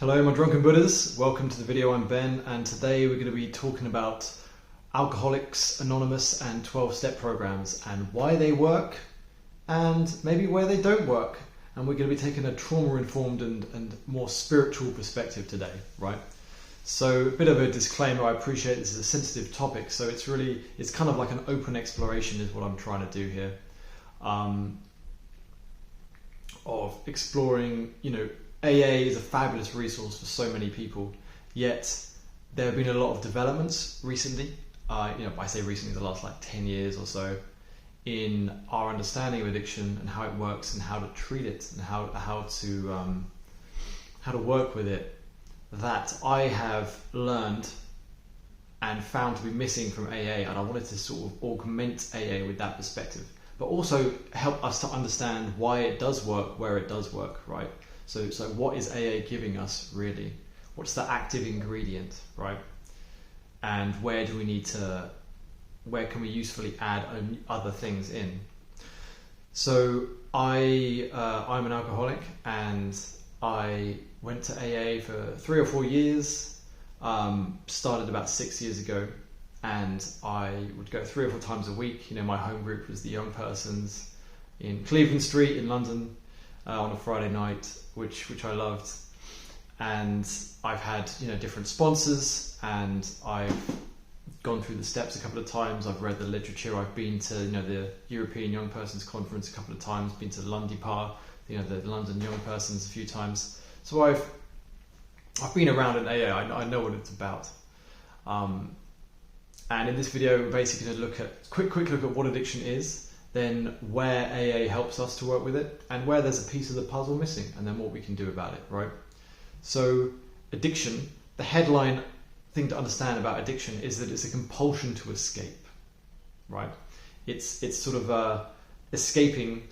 Hello my drunken Buddhas, welcome to the video. I'm Ben, and today we're going to be talking about Alcoholics Anonymous and 12-step programs and why they work and maybe where they don't work. And we're going to be taking a trauma-informed and more spiritual perspective today, right? So a bit of a disclaimer, I appreciate this is a sensitive topic, so it's kind of like an open exploration is what I'm trying to do here. Of exploring, AA is a fabulous resource for so many people, yet there have been a lot of developments recently, I say recently, the last 10 years or so, in our understanding of addiction and how it works and how to treat it and how to work with it, that I have learned and found to be missing from AA, and I wanted to sort of augment AA with that perspective, but also help us to understand why it does work, where it does work, right? So what is AA giving us really? What's the active ingredient, right? And where can we usefully add other things in? So I'm an alcoholic, and I went to AA for 3 or 4 years, started about 6 years ago, and I would go 3 or 4 times a week. My home group was the young persons in Cleveland Street in London on a Friday night, which I loved. And I've had different sponsors, and I've gone through the steps a couple of times. I've read the literature. I've been to the European Young Persons Conference a couple of times, been to Lundipar, the London Young Persons a few times. So I've been around in AA. I know what it's about. And in this video, we're basically going to look at quick look at what addiction is, then where AA helps us to work with it, and where there's a piece of the puzzle missing, and then what we can do about it, right? So addiction, the headline thing to understand about addiction is that it's a compulsion to escape, right? It's sort of escaping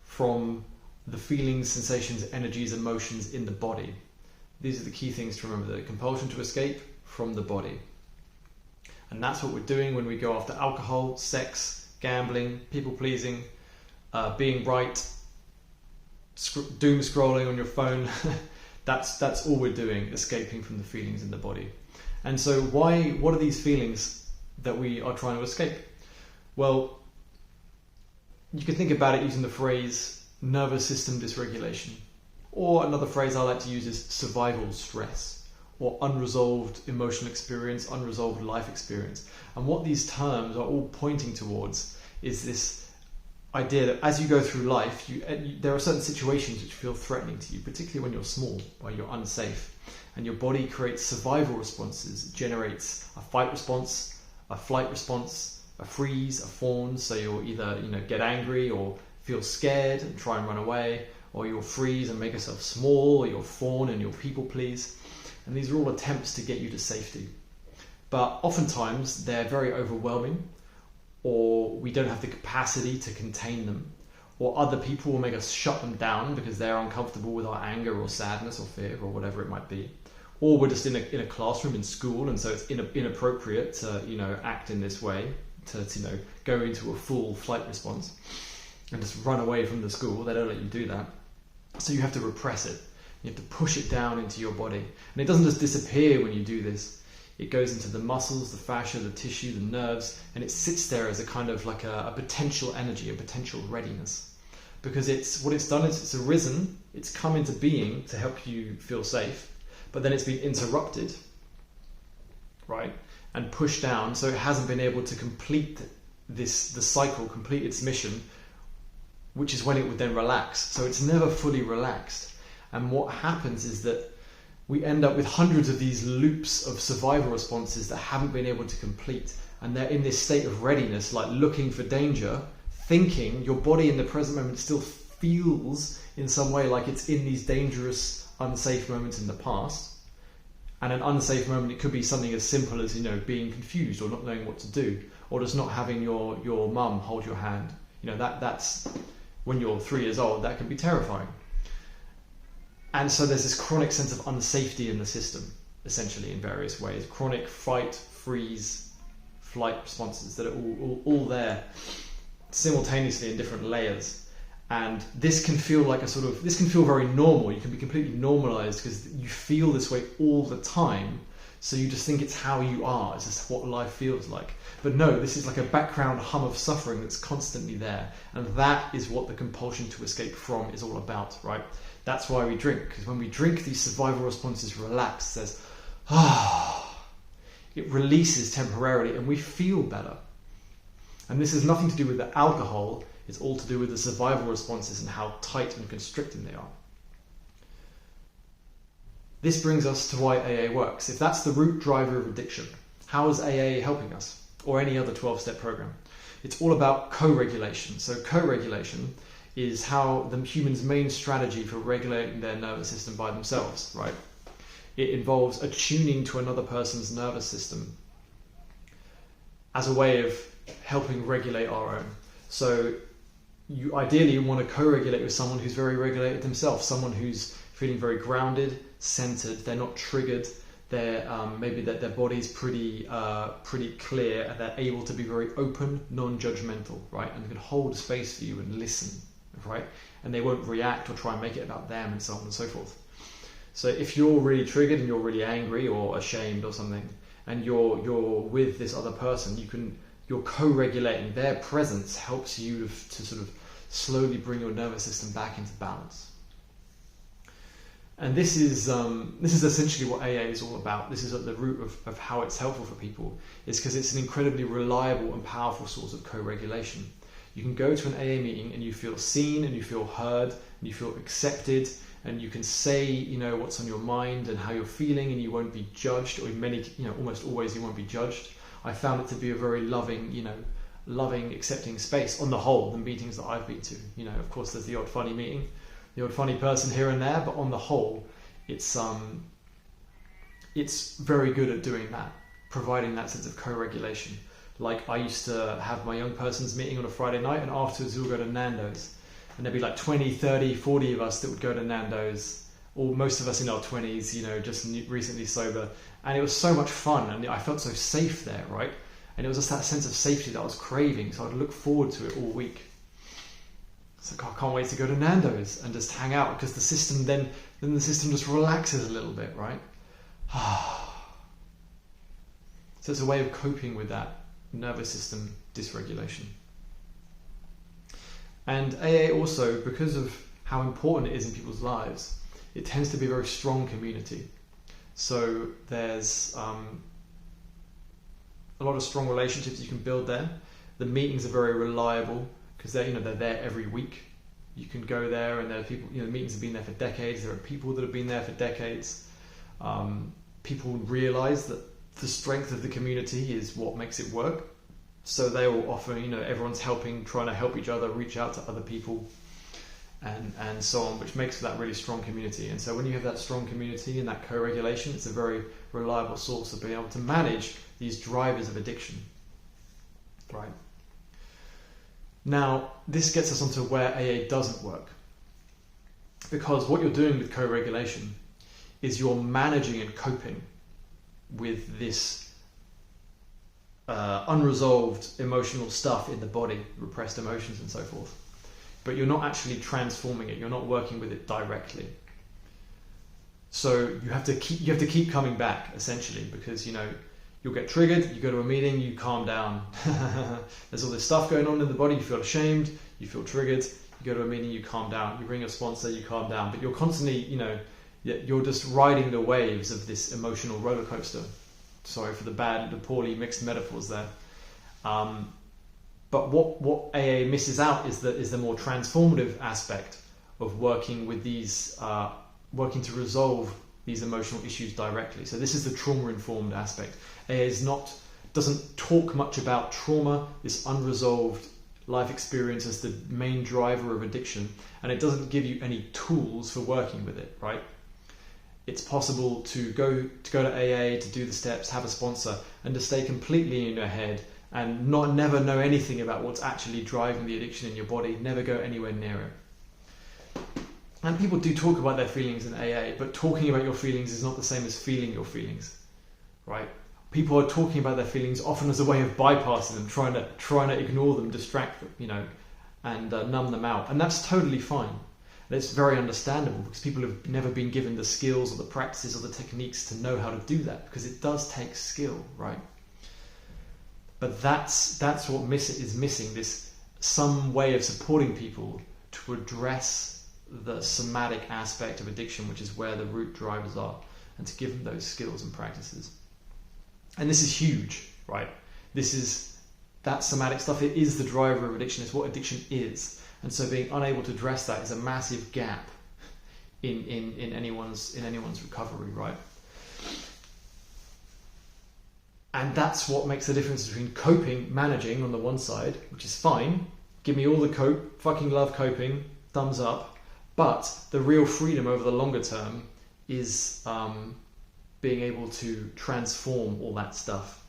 from the feelings, sensations, energies, emotions in the body. These are the key things to remember: the compulsion to escape from the body. And that's what we're doing when we go after alcohol, sex, gambling, people pleasing, being right, doom scrolling on your phone. That's all we're doing, escaping from the feelings in the body. And so what are these feelings that we are trying to escape? Well, you can think about it using the phrase nervous system dysregulation, or another phrase I like to use is survival stress, or unresolved emotional experience, unresolved life experience. And what these terms are all pointing towards is this idea that as you go through life, there are certain situations which feel threatening to you, particularly when you're small, when you're unsafe. And your body creates survival responses. It generates a fight response, a flight response, a freeze, a fawn. So you'll either get angry or feel scared and try and run away, or you'll freeze and make yourself small, or you'll fawn and you'll people please. And these are all attempts to get you to safety. But oftentimes they're very overwhelming, or we don't have the capacity to contain them, or other people will make us shut them down because they're uncomfortable with our anger or sadness or fear or whatever it might be. Or we're just in a classroom in school, and so it's inappropriate to act in this way, to go into a full flight response and just run away from the school. They don't let you do that. So you have to repress it. You have to push it down into your body. And it doesn't just disappear when you do this. It goes into the muscles, the fascia, the tissue, the nerves, and it sits there as a kind of like a potential energy, a potential readiness. Because what it's done is it's arisen, it's come into being to help you feel safe, but then it's been interrupted, right? And pushed down, so it hasn't been able to complete the cycle, complete its mission, which is when it would then relax. So it's never fully relaxed. And what happens is that we end up with hundreds of these loops of survival responses that haven't been able to complete. And they're in this state of readiness, like looking for danger, thinking your body in the present moment still feels in some way like it's in these dangerous, unsafe moments in the past. And an unsafe moment, it could be something as simple as, being confused or not knowing what to do, or just not having your mum hold your hand. That's when you're 3 years old, that can be terrifying. And so there's this chronic sense of unsafety in the system, essentially, in various ways. Chronic fight, freeze, flight responses that are all there simultaneously in different layers. And this can feel like this can feel very normal. You can be completely normalized because you feel this way all the time. So you just think it's how you are. It's just what life feels like. But no, this is like a background hum of suffering that's constantly there. And that is what the compulsion to escape from is all about, right? That's why we drink. Because when we drink, these survival responses relax. Says, it releases temporarily and we feel better. And this has nothing to do with the alcohol. It's all to do with the survival responses and how tight and constricting they are. This brings us to why AA works. If that's the root driver of addiction, how is AA helping us? Or any other 12-step program? It's all about co-regulation. So co-regulation is how the human's main strategy for regulating their nervous system by themselves, right? It involves attuning to another person's nervous system as a way of helping regulate our own. So you ideally want to co-regulate with someone who's very regulated themselves, someone who's feeling very grounded, centered, they're not triggered, they're maybe that their body's pretty clear, and they're able to be very open, non-judgmental, right? And they can hold space for you and listen, right? And they won't react or try and make it about them and so on and so forth. So if you're really triggered and you're really angry or ashamed or something, and you're with this other person, you're co-regulating. Their presence helps you to sort of slowly bring your nervous system back into balance. And this is essentially what AA is all about. This is at the root of how it's helpful for people, is because it's an incredibly reliable and powerful source of co-regulation. You can go to an AA meeting and you feel seen and you feel heard and you feel accepted, and you can say, what's on your mind and how you're feeling, and you won't be judged, or almost always you won't be judged. I found it to be a very loving, accepting space on the whole, the meetings that I've been to. Of course there's the odd funny meeting, the odd funny person here and there, but on the whole, it's very good at doing that, providing that sense of co-regulation. Like I used to have my young person's meeting on a Friday night, and afterwards we'll go to Nando's. And there'd be like 20, 30, 40 of us that would go to Nando's, or most of us in our 20s, just recently sober. And it was so much fun, and I felt so safe there, right? And it was just that sense of safety that I was craving, so I'd look forward to it all week. It's like, I can't wait to go to Nando's and just hang out, because the system then the system just relaxes a little bit, right? So it's a way of coping with that nervous system dysregulation. And AA also, because of how important it is in people's lives, it tends to be a very strong community. So there's a lot of strong relationships you can build there. The meetings are very reliable because they're there every week. You can go there, and there are people. The meetings have been there for decades. There are people that have been there for decades. People realise that the strength of the community is what makes it work. So they will offer, everyone's trying to help each other, reach out to other people, and so on, which makes for that really strong community. And so when you have that strong community and that co-regulation, it's a very reliable source of being able to manage these drivers of addiction. Right. Now, this gets us onto where AA doesn't work. Because what you're doing with co-regulation is you're managing and coping with this unresolved emotional stuff in the body, repressed emotions and so forth. But you're not actually transforming it. You're not working with it directly. So you have to keep coming back, essentially, because you'll get triggered. You go to a meeting, you calm down. There's all this stuff going on in the body. You feel ashamed. You feel triggered. You go to a meeting, you calm down. You ring a sponsor, you calm down. But you're constantly, you're just riding the waves of this emotional roller coaster. Sorry for the poorly mixed metaphors there. But what AA misses out is the more transformative aspect of working with these, working to resolve these emotional issues directly. So this is the trauma-informed aspect. AA doesn't talk much about trauma, this unresolved life experience as the main driver of addiction, and it doesn't give you any tools for working with it, right? It's possible to go to AA, to do the steps, have a sponsor, and to stay completely in your head and never know anything about what's actually driving the addiction in your body, never go anywhere near it. And people do talk about their feelings in AA, but talking about your feelings is not the same as feeling your feelings, right? People are talking about their feelings often as a way of bypassing them, trying to ignore them, distract them, and numb them out. And that's totally fine. And it's very understandable because people have never been given the skills or the practices or the techniques to know how to do that, because it does take skill, right? But that's what is missing, this some way of supporting people to address the somatic aspect of addiction, which is where the root drivers are, and to give them those skills and practices. And this is huge, right? That somatic stuff, it is the driver of addiction. It's what addiction is. And so being unable to address that is a massive gap in anyone's recovery, right? And that's what makes the difference between coping, managing on the one side, which is fine. Give me all the cope, fucking love coping, thumbs up. But the real freedom over the longer term is being able to transform all that stuff,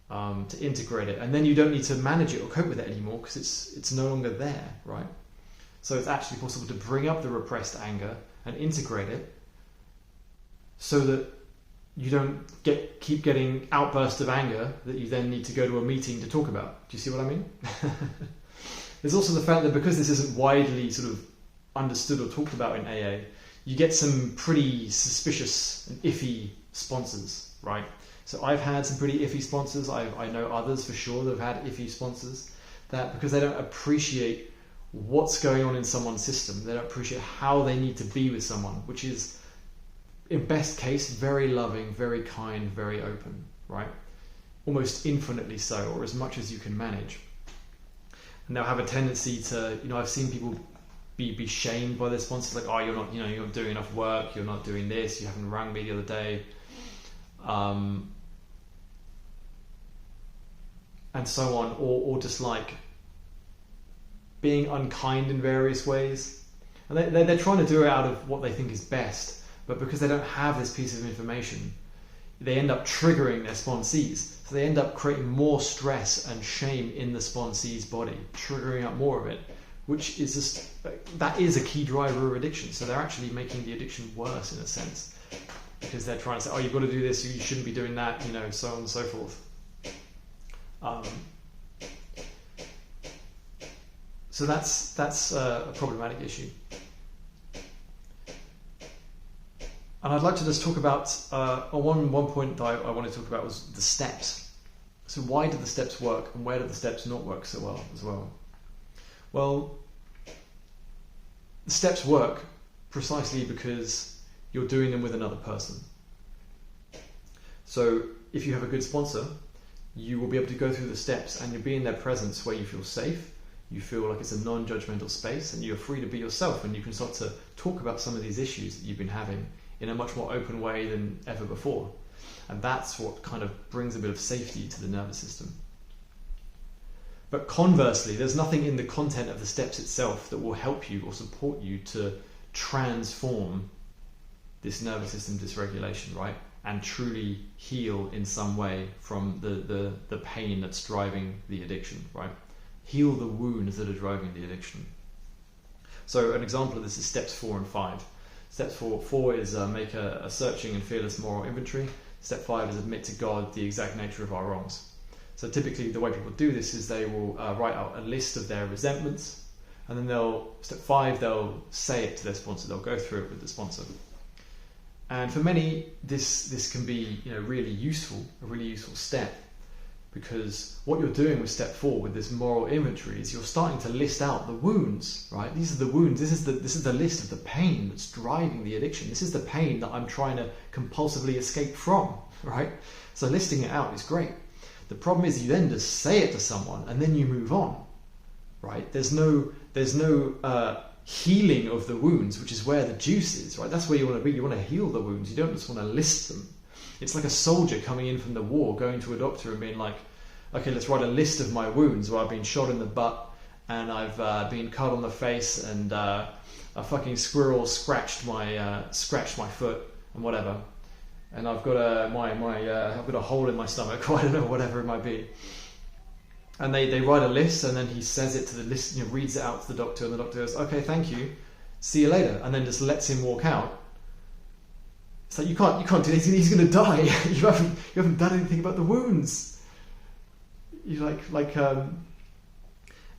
to integrate it. And then you don't need to manage it or cope with it anymore because it's no longer there, right? So it's actually possible to bring up the repressed anger and integrate it so that you don't keep getting outbursts of anger that you then need to go to a meeting to talk about. Do you see what I mean? There's also the fact that because this isn't widely sort of understood or talked about in AA, you get some pretty suspicious and iffy sponsors, right? So I've had some pretty iffy sponsors. I know others for sure that have had iffy sponsors, that because they don't appreciate what's going on in someone's system, they don't appreciate how they need to be with someone, which is, in best case, very loving, very kind, very open, right? Almost infinitely so, or as much as you can manage. And they'll have a tendency to, I've seen people be shamed by their sponsors, like, oh, you're not doing enough work, you're not doing this, you haven't rang me the other day, and so on, or just like being unkind in various ways. And they're trying to do it out of what they think is best. But because they don't have this piece of information, they end up triggering their sponsees. So they end up creating more stress and shame in the sponsee's body, triggering up more of it, which is that is a key driver of addiction. So they're actually making the addiction worse in a sense, because they're trying to say, oh, you've got to do this, you shouldn't be doing that, so on and so forth. So that's a problematic issue. And I'd like to just talk about, one point that I want to talk about was the steps. So why do the steps work, and where do the steps not work so well as well? Well, the steps work precisely because you're doing them with another person. So if you have a good sponsor, you will be able to go through the steps and you'll be in their presence where you feel safe, you feel like it's a non-judgmental space, and you're free to be yourself, and you can start to talk about some of these issues that you've been having in a much more open way than ever before. And that's what kind of brings a bit of safety to the nervous system. But conversely, there's nothing in the content of the steps itself that will help you or support you to transform this nervous system dysregulation, right? And truly heal in some way from the pain that's driving the addiction, right? Heal the wounds that are driving the addiction. So an example of this is steps 4 and 5. Step 4 is make a searching and fearless moral inventory. Step 5 is admit to God the exact nature of our wrongs. So typically the way people do this is they will write out a list of their resentments, and then step 5, they'll say it to their sponsor. They'll go through it with the sponsor. And for many, this can be a really useful step, because what you're doing with step 4 with this moral inventory is you're starting to list out the wounds, right? These are the wounds. This is the list of the pain that's driving the addiction. This is the pain that I'm trying to compulsively escape from, right? So listing it out is great. The problem is you then just say it to someone and then you move on, right? There's no healing of the wounds, which is where the juice is, right? That's where you want to be. You want to heal the wounds. You don't just want to list them. It's like a soldier coming in from the war, going to a doctor and being like, okay, let's write a list of my wounds where I've been shot in the butt and I've been cut on the face and a fucking squirrel scratched my foot and whatever. And I've got I've got a hole in my stomach, or I don't know, whatever it might be. And they write a list, and then he says it to the list, reads it out to the doctor, and the doctor goes, okay, thank you, see you later, and then just lets him walk out. It's like, you can't do anything, he's going to die. you haven't done anything about the wounds. You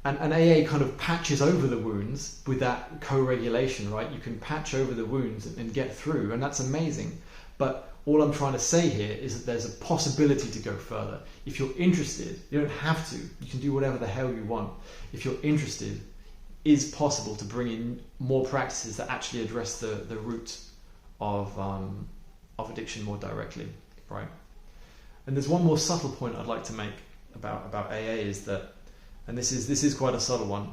And AA kind of patches over the wounds with that co-regulation, right? You can patch over the wounds and get through, and that's amazing. But all I'm trying to say here is that there's a possibility to go further. If you're interested, you don't have to. You can do whatever the hell you want. If you're interested, it's possible to bring in more practices that actually address the root of addiction more directly, right? And there's one more subtle point I'd like to make about AA is that, and this is quite a subtle one,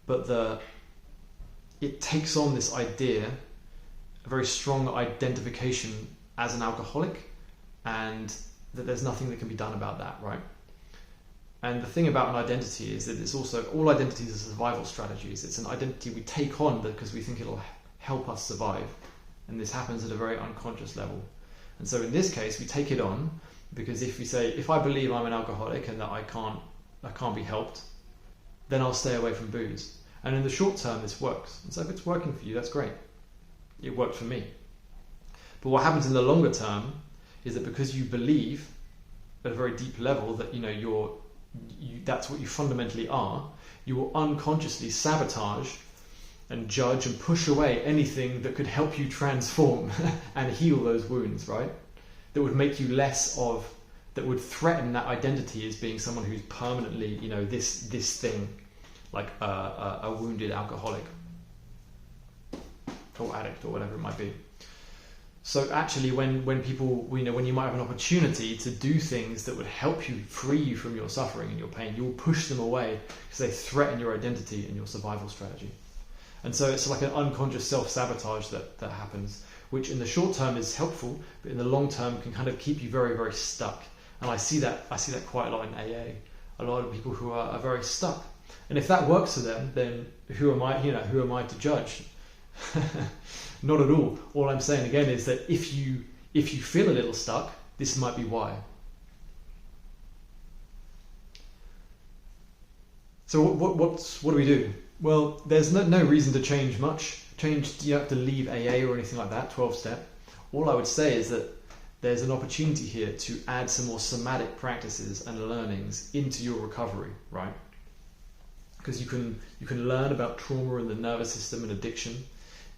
but it takes on this idea, a very strong identification as an alcoholic, and that there's nothing that can be done about that, right? And the thing about an identity is that it's also, all identities are survival strategies. It's an identity we take on because we think it'll help us survive, and this happens at a very unconscious level. And so in this case, we take it on because if we say, if I believe I'm an alcoholic and that I can't be helped, then I'll stay away from booze. And in the short term, this works. And so if it's working for you, that's great. It worked for me. But what happens in the longer term is that because you believe at a very deep level that that's what you fundamentally are, you will unconsciously sabotage and judge and push away anything that could help you transform and heal those wounds, right? That would make you that would threaten that identity as being someone who's permanently, this thing, like a wounded alcoholic or addict or whatever it might be. So actually when people, when you might have an opportunity to do things that would help you, free you from your suffering and your pain, you'll push them away because they threaten your identity and your survival strategy. And so it's like an unconscious self-sabotage that happens, which in the short term is helpful, but in the long term can kind of keep you very, very stuck. And I see that quite a lot in AA. A lot of people who are very stuck. And if that works for them, then who am I to judge? Not at all. All I'm saying again is that if you feel a little stuck, this might be why. So what do we do? Well, there's no reason to change much. You have to leave AA or anything like that, 12-step. All I would say is that there's an opportunity here to add some more somatic practices and learnings into your recovery, right? Because you can learn about trauma in the nervous system and addiction.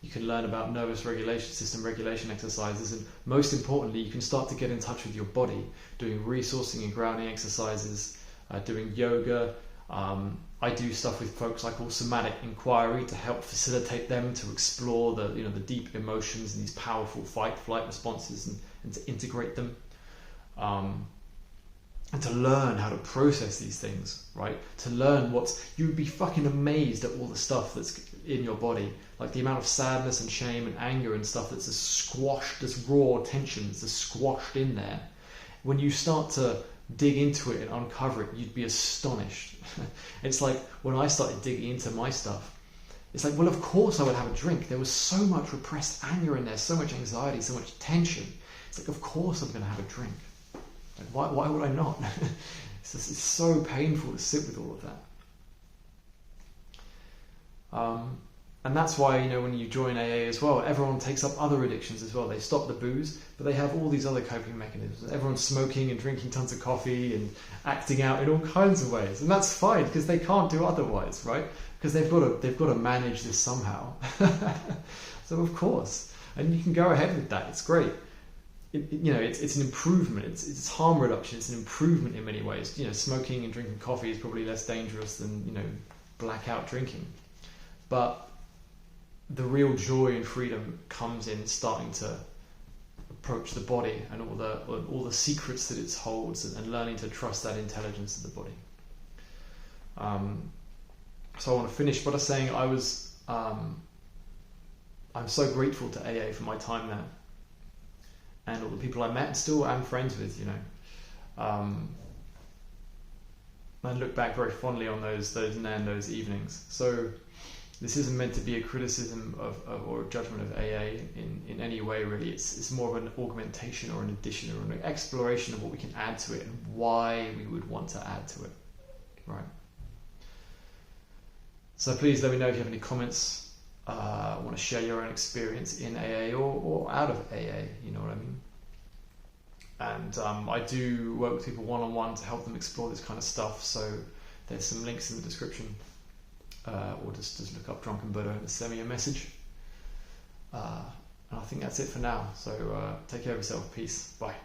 You can learn about nervous regulation exercises, and most importantly, you can start to get in touch with your body, doing resourcing and grounding exercises, doing yoga. I do stuff with folks I call somatic inquiry to help facilitate them to explore the deep emotions and these powerful fight-flight responses and to integrate them, and to learn how to process these things, right? To learn you'd be fucking amazed at all the stuff that's in your body, like the amount of sadness and shame and anger and stuff that's just squashed, this raw tension that's just squashed in there. When you start to dig into it and uncover it, you'd be astonished. It's like when I started digging into my stuff, it's like, well, of course I would have a drink. There was so much repressed anger in there, so much anxiety, so much tension. It's like, of course I'm going to have a drink. Like, why would I not? It's so painful to sit with all of that. And that's why, when you join AA as well, everyone takes up other addictions as well. They stop the booze, but they have all these other coping mechanisms. Everyone's smoking and drinking tons of coffee and acting out in all kinds of ways. And that's fine because they can't do otherwise, right? Because they've got to manage this somehow. So of course, and you can go ahead with that. It's great. It's an improvement. It's harm reduction. It's an improvement in many ways. Smoking and drinking coffee is probably less dangerous than blackout drinking, but the real joy and freedom comes in starting to approach the body and all the secrets that it holds, and learning to trust that intelligence of the body. So I want to finish by saying I'm so grateful to AA for my time there, and all the people I met and still am friends with. I look back very fondly on those evenings. So this isn't meant to be a criticism or a judgment of AA in any way, really. It's more of an augmentation or an addition or an exploration of what we can add to it and why we would want to add to it, right? So please let me know if you have any comments, want to share your own experience in AA or out of AA, you know what I mean? And I do work with people one-on-one to help them explore this kind of stuff. So there's some links in the description, or just look up Drunken Buddha and send me a message. And I think that's it for now. So take care of yourself. Peace. Bye.